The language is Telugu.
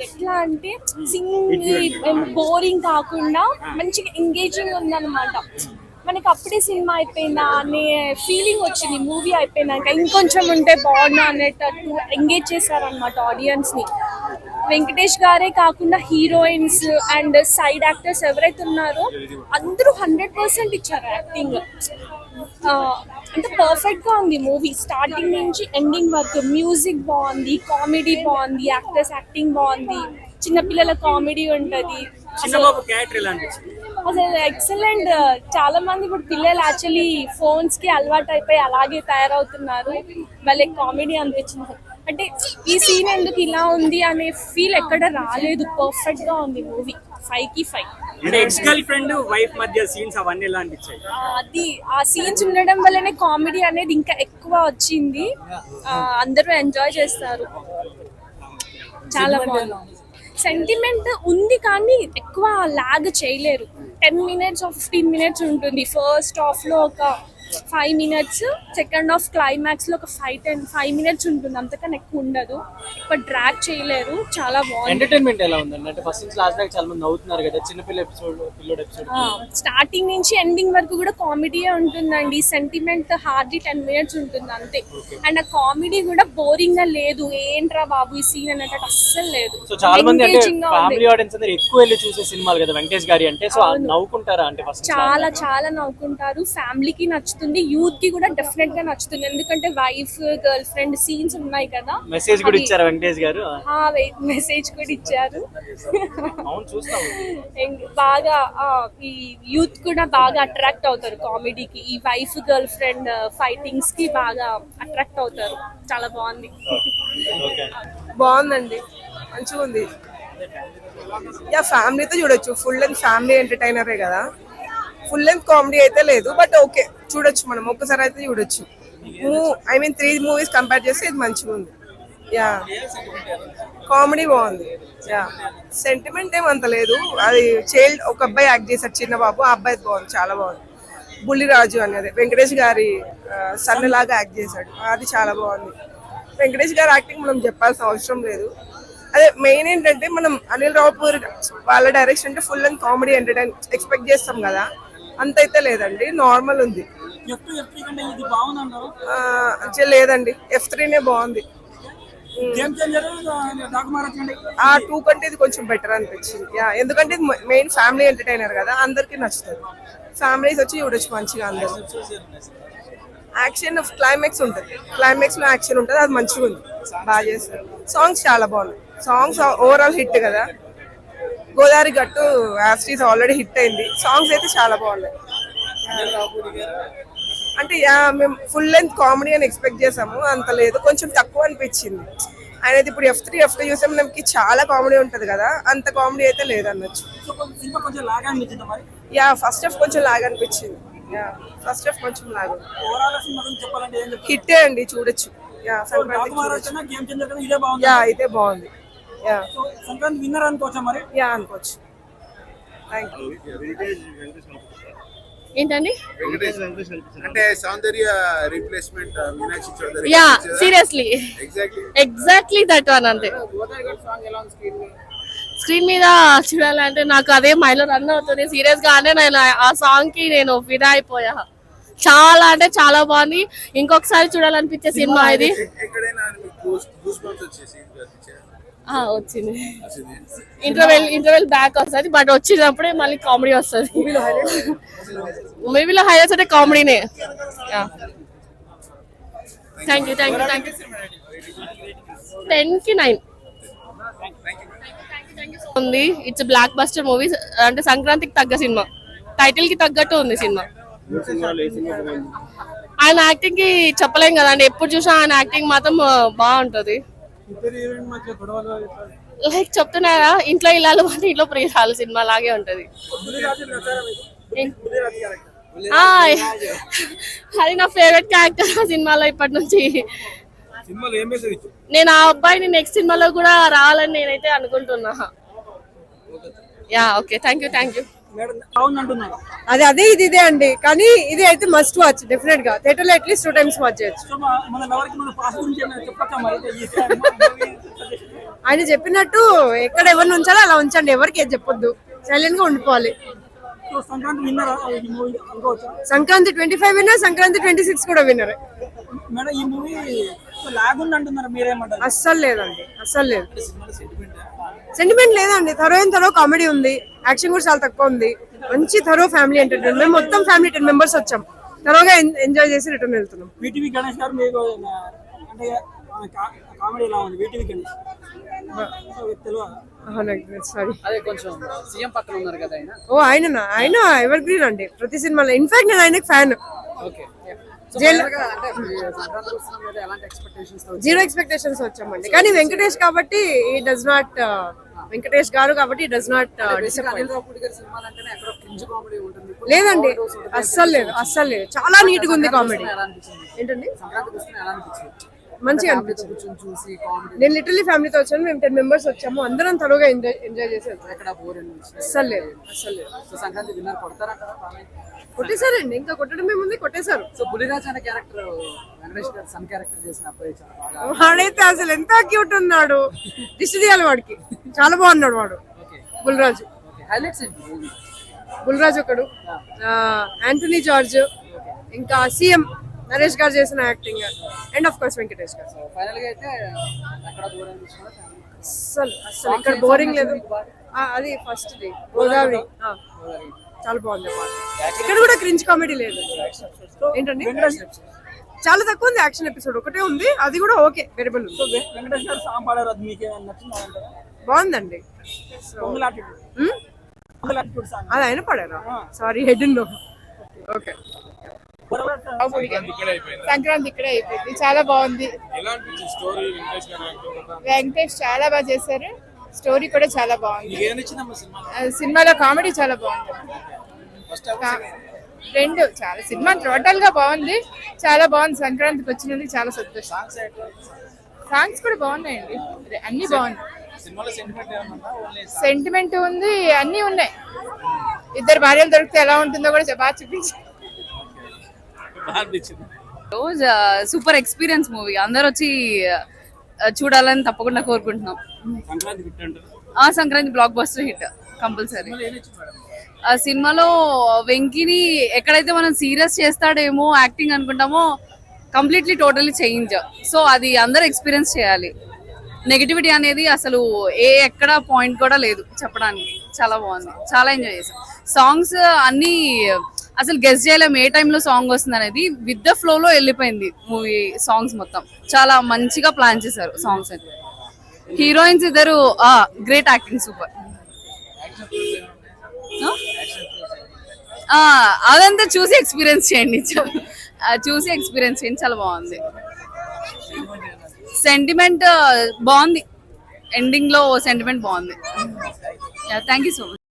ఎట్లా అంటే సింగ్ బోరింగ్ కాకుండా మంచిగా ఎంగేజింగ్ ఉందన్నమాట. మనకి అప్పుడే సినిమా అయిపోయిందా అనే ఫీలింగ్ వచ్చింది. మూవీ అయిపోయినాక ఇంకొంచెం ఉంటే బాగున్నా అనేటట్టు ఎంగేజ్ చేశారనమాట ఆడియన్స్ ని. వెంకటేష్ గారే కాకుండా హీరోయిన్స్ అండ్ సైడ్ యాక్టర్స్ ఎవరైతే ఉన్నారో అందరూ 100% ఇచ్చారు యాక్టింగ్. అంటే పర్ఫెక్ట్ గా ఉంది మూవీ స్టార్టింగ్ నుంచి ఎండింగ్ వరకు. మ్యూజిక్ బాగుంది, కామెడీ బాగుంది, యాక్టర్స్ యాక్టింగ్ బాగుంది, చిన్నపిల్లల కామెడీ ఉంటది. అసలు ఎక్సలెంట్. చాలా మంది ఇప్పుడు పిల్లలు యాక్చువల్లీ ఫోన్స్ కి అలవాటు అయిపోయి అలాగే తయారవుతున్నారు. వాళ్ళకి కామెడీ అనిపించింది. అంటే ఈ సీన్ ఎందుకు ఇలా ఉంది అనే ఫీల్ ఎక్కడ రాలేదు. పర్ఫెక్ట్ గా ఉంది మూవీ. 5కి 5. ఎక్స్ గర్ల్ ఫ్రెండ్ వైఫ్ మధ్య సీన్స్ అవన్నీ ఎలా అనిపించాయి? అది ఆ సీన్స్ ఉండడం వల్లనే కామెడీ అనేది ఇంకా ఎక్కువ వచ్చింది. అందరూ ఎంజాయ్ చేస్తారు. చాలా బాగుంది. సెంటిమెంట్ ఉంది కానీ ఎక్కువ లాగ్ చేయలేరు. 10 minutes or 15 minutes ఉంటుంది. ఫస్ట్ హాఫ్ లో ఒక 5 minutes, సెకండ్ హాఫ్ క్లైమాక్స్ లో ఒక 5 minutes ఉంటుంది. అంతకన్నా ఎక్కువ ఉండదు. ఎక్కువ డ్రాగ్ చేయలేరు. చాలా బాగుంది. ఎంటర్టైన్మెంట్ ఎలా ఉందండి? అంటే ఫస్ట్ నుంచి లాస్ట్ దాకా చాలా మంది నవ్వుతున్నారు కదా. చిన్నపిల్ల ఎపిసోడ్, పిల్లోడ్ ఎపిసోడ్, స్టార్టింగ్ నుంచి ఎండింగ్ వరకు కూడా కామెడీయే ఉంటుందండి. సెంటిమెంట్ హార్డ్లీ 10 minutes ఉంటుంది అంతే. అండ్ ఆ కామెడీ కూడా బోరింగ్ గా లేదు. ఏంట్రా బాబు ఈ సీన్ అన్నట్టు అస్సలు లేదు. సో చాలా మంది అంటే ఫ్యామిలీ ఆడియన్స్ అందరూ ఎక్కువ వెళ్ళి చూసే సినిమాలు కదా వెంకటేష్ గారి అంటే. సో నవ్వుకుంటారా అంటే? ఫస్ట్ చాలా చాలా నవ్వుకుంటారు. ఫ్యామిలీకి నచ్చుతుంది, యూత్ కి కూడా డెఫినెట్ గా నచ్చుతుంది. ఎందుకంటే వైఫ్ గర్ల్ ఫ్రెండ్ సీన్స్ ఉన్నాయి కదా. మెసేజ్ కూడా ఇచ్చారు వెంకటేష్ గారు. మెసేజ్ కూడా ఇచ్చారు. అవును, చూస్తాం. బాగా ఈ యూత్ కూడా బాగా అట్రాక్ట్ అవుతారు కామెడీకి. ఈ వైఫ్ గర్ల్ ఫ్రెండ్ ఫైటింగ్స్ కి బాగా అట్రాక్ట్ అవుతారు. చాలా బాగుంది. బాగుందండి, మంచిగా ఉంది. ఫ్యామిలీతో చూడొచ్చు. ఫుల్ లెంత్ ఫ్యామిలీ ఎంటర్టైనరే కదా. ఫుల్ లెంత్ కామెడీ అయితే లేదు, బట్ ఓకే చూడొచ్చు. మనం ఒక్కసారి అయితే చూడొచ్చు. ఐ మీన్ 3 movies కంపేర్ చేస్తే ఇది మంచిగా ఉంది. కామెడీ బాగుంది. సెంటిమెంట్ ఏమంత లేదు. అది చైల్డ్ ఒక అబ్బాయి యాక్ట్ చేశాడు, చిన్న బాబు. ఆ అబ్బాయి బాగుంది, చాలా బాగుంది. బుల్లిరాజు అనేది వెంకటేష్ గారి సన్నలాగా యాక్ట్ చేశాడు. అది చాలా బాగుంది. వెంకటేష్ గారి యాక్టింగ్ మనం చెప్పాల్సిన అవసరం లేదు. అదే మెయిన్ ఏంటంటే మనం అనిల్ రావుపూర్ వాళ్ళ డైరెక్షన్ అంటే full and comedy entertain expect చేస్తాం కదా. అంత అయితే లేదండి, నార్మల్ ఉంది. లేదండి, F3నే బాగుంది. ఆ 2 కంటే ఇది కొంచెం బెటర్ అనిపించింది. ఎందుకంటే ఇది మెయిన్ ఫ్యామిలీ ఎంటర్టైనర్ కదా, అందరికి నచ్చుతుంది. ఫ్యామిలీస్ వచ్చి చూడొచ్చు మంచిగా అందరు. యాక్షన్ క్లైమాక్స్ ఉంటుంది, క్లైమాక్స్ లో యాక్షన్ ఉంటుంది, అది మంచిగా ఉంది, బాగా చేస్తారు. సాంగ్స్ చాలా బాగున్నాయి. సాంగ్స్ ఓవరాల్ హిట్ కదా. గోదావరి గట్టు యాస్టీస్ ఆల్రెడీ హిట్ అయింది. సాంగ్స్ అయితే చాలా బాగున్నాయి. అంటే మేము ఫుల్ లెంత్ కామెడీ అని ఎక్స్పెక్ట్ చేసాము, అంత లేదు, కొంచెం తక్కువ అనిపించింది. అనేది ఇప్పుడు F3 చూస్తే మనకి చాలా కామెడీ ఉంటది కదా, అంత కామెడీ అయితే లేదు అనొచ్చు. ఫస్ట్ హాఫ్ కొంచెం లాగ్ అనిపించింది. ఫస్ట్ హాఫ్ కొంచెం లాగ్. హిట్టే అండి, చూడొచ్చు. అయితే బాగుంది. సంక్రాంతి విన్నర్ అనుకోవచ్చా మరి? అనుకోవచ్చు. Thank you. ఏంటండి? అంటే Soundarya replacement Meenakshi Chaudhary. Seriously exactly that one. అంతే. స్క్రీన్ మీద చూడాలంటే నాకు అదే మైలో రన్ అవుతుంది. సీరియస్ గానే నేను ఆ సాంగ్ కి నేను ఫిదా అయిపోయా. చాలా అంటే చాలా బాగుంది. ఇంకొకసారి చూడాలనిపించే సినిమా ఇది. వచ్చింది. ఇంటర్వెల్ బ్యాక్ వస్తుంది, బట్ వచ్చినప్పుడే మళ్ళీ కామెడీ వస్తుంది. మూవీలో హైలైట్స్ అంటే కామెడీనే. Thank you. 10కి 9 ఉంది. It's block buster movie. అంటే సంక్రాంతికి తగ్గ సినిమా, టైటిల్ కి తగ్గట్టు ఉంది సినిమా. ఆయన యాక్టింగ్ కి చెప్పలేం కదండి. ఎప్పుడు చూసినా ఆయన యాక్టింగ్ మాత్రం బాగుంటది. లైక్ చెప్తున్నారా, ఇంట్లో ఇల్లాలు అంటే ఇంట్లో ప్రియురాలు సినిమా లాగే ఉంటది. అది నా ఫేవరెట్ క్యారెక్టర్ ఆ సినిమాలో ఇప్పటి నుంచి. నేను ఆ అబ్బాయిని నెక్స్ట్ సినిమాలో కూడా రావాలని నేనైతే అనుకుంటున్నా. Okay, thank you. అదే ఇదే అండి, కానీ ఇది అయితే మస్ట్ వాచ్ డెఫినెట్ గా. థియేటర్ లో అట్లీస్ట్ 2 times వాచ్ చేయొచ్చు. ఆయన చెప్పినట్టు ఎక్కడ ఎవరిని ఉంచాలో అలా ఉంచండి, ఎవరికి ఏది చెప్పొద్దు, సైలెంట్ గా ఉండిపోవాలి. సో సంక్రాంతి విన్నర్ ఈ మూవీ అనుకోవచ్చా? సంక్రాంతి 25 విన్నర్, సంక్రాంతి 26 కూడా విన్నర్. మేడం ఈ మూవీ లాగ్ ఉంది అంటున్నారు, మీరేమంటారు? అస్సలు లేదండి, అస్సలు లేదు. సెంటిమెంట్ లేదండి, థరో కామెడీ ఉంది, యాక్షన్ కూడా చాలా తక్కువ ఉంది, మంచి థరో ఫ్యామిలీ ఎంటర్టైన్మెంట్. మేము మొత్తం ఫ్యామిలీ 10 మెంబర్స్ వచ్చాం, థరోగా ఎంజాయ్ చేసి రిటర్న్ వెళ్తున్నాం. వీటీవీ గణేష్ గారు మీకు అంటే కామెడీ ఎలా ఉంది? వీటీవీ గణేష్ తెలియదు, సారీ. అదే కొంచెం సీఎం పక్కన ఉన్నారు కదా ఆయన. ఓ ఆయన ఎవర్ గ్రీన్ అండి ప్రతి సినిమాలో. ఇన్ఫాక్ట్ నేను ఆయనకి ఫ్యాన్. ఓకే. జీరో ఎక్స్పెక్టేషన్స్ వచ్చామండి, కానీ వెంకటేష్ కాబట్టి వెంకటేష్ గారు కాబట్టి డస్ నాట్ లేదండి, అస్సలు లేదు, చాలా నీట్ గా ఉంది కామెడీ. ఏంటండి మంచిగా అనిపించింది. నేను లిటరలీ ఫ్యామిలీతో వచ్చాను, మేము 10 మెంబర్స్ వచ్చాము, అందరం త్వరగా ఎంజాయ్ చేసి అస్సలు లేదు. కొట్టేశారండి, ఇంకా కొట్టడం ఏముంది, కొట్టేశారు. సో బుల్లిరాజ్ అనే క్యారెక్టర్ వెంకటేష్ గారు సన్ క్యారెక్టర్ చేసిన అబ్బాయి వాడైతే అసలు ఎంత క్యూట్ ఉన్నాడు, దిష్టి తీయాలి వాడికి, చాలా బాగున్నాడు వాడు. బుల్రాజు బుల్రాజు ఒకడు, యాంటనీ జార్జ్, ఇంకా సీఎం నరేష్ గారు చేసిన acting, and of course Venkatesh గారు. ఫైనల్ గా అయితే అసలు ఇక్కడ బోరింగ్ లేదు. అది ఫస్ట్ ది గోదావరి, చాలా బాగుంది. ఇక్కడ కూడా క్రింజ్ కామెడీ లేదు. ఏంటండి చాలా తక్కువ ఉంది, యాక్షన్ ఎపిసోడ్ ఒకటే ఉంది, అది కూడా ఓకే, వెరబుల్ ఉంది. వెంకటేష్ గారు సాంగ్ పాడారు, అది మీకు నచ్చిందా? బాగుందండి. అది ఆయన పాడారా? సారీ, హెడ్ నో. ఓకే. సంక్రాంతి ఇక్కడే అయిపోయింది, చాలా బాగుంది. వెంకటేష్ చాలా బాగా చేశారు, స్టోరీ కూడా చాలా బాగుంది. సినిమాలో కామెడీ చాలా బాగుంది. రెండు చాలా సినిమా టోటల్ గా బాగుంది, చాలా బాగుంది. సంక్రాంతికి వచ్చినందుకు చాలా సంతోషం. సాంగ్స్ కూడా బాగున్నాయండి, అన్ని బాగున్నాయి. సెంటిమెంట్ ఉంది, అన్ని ఉన్నాయి. ఇద్దరు భార్యలు దొరికితే ఎలా ఉంటుందో కూడా బాగా చూపించారు. రోజు సూపర్ ఎక్స్పీరియన్స్ మూవీ, అందరు వచ్చి చూడాలని తప్పకుండా కోరుకుంటున్నాం. Sankranti block buster hit compulsory. ఆ సినిమాలో వెంకీని ఎక్కడైతే మనం సీరియస్ చేస్తాడేమో యాక్టింగ్ అనుకుంటామో, కంప్లీట్లీ టోటలీ చేంజ్. సో అది అందరు ఎక్స్పీరియన్స్ చేయాలి. నెగిటివిటీ అనేది అసలు ఎక్కడ పాయింట్ కూడా లేదు చెప్పడానికి. చాలా బాగుంది, చాలా ఎంజాయ్ చేసాం. సాంగ్స్ అన్ని అసలు గెస్ చేయలేము ఏ టైంలో సాంగ్ వస్తుంది అనేది, విత్ ద ఫ్లోలో వెళ్ళిపోయింది మూవీ. సాంగ్స్ మొత్తం చాలా మంచిగా ప్లాన్ చేశారు సాంగ్స్ అని. హీరోయిన్స్ ఇద్దరు గ్రేట్ యాక్టింగ్, సూపర్. అదంతా చూసి ఎక్స్పీరియన్స్ చేయండి, చాలా బాగుంది. సెంటిమెంట్ బాగుంది, ఎండింగ్ లో సెంటిమెంట్ బాగుంది. Thank you so much.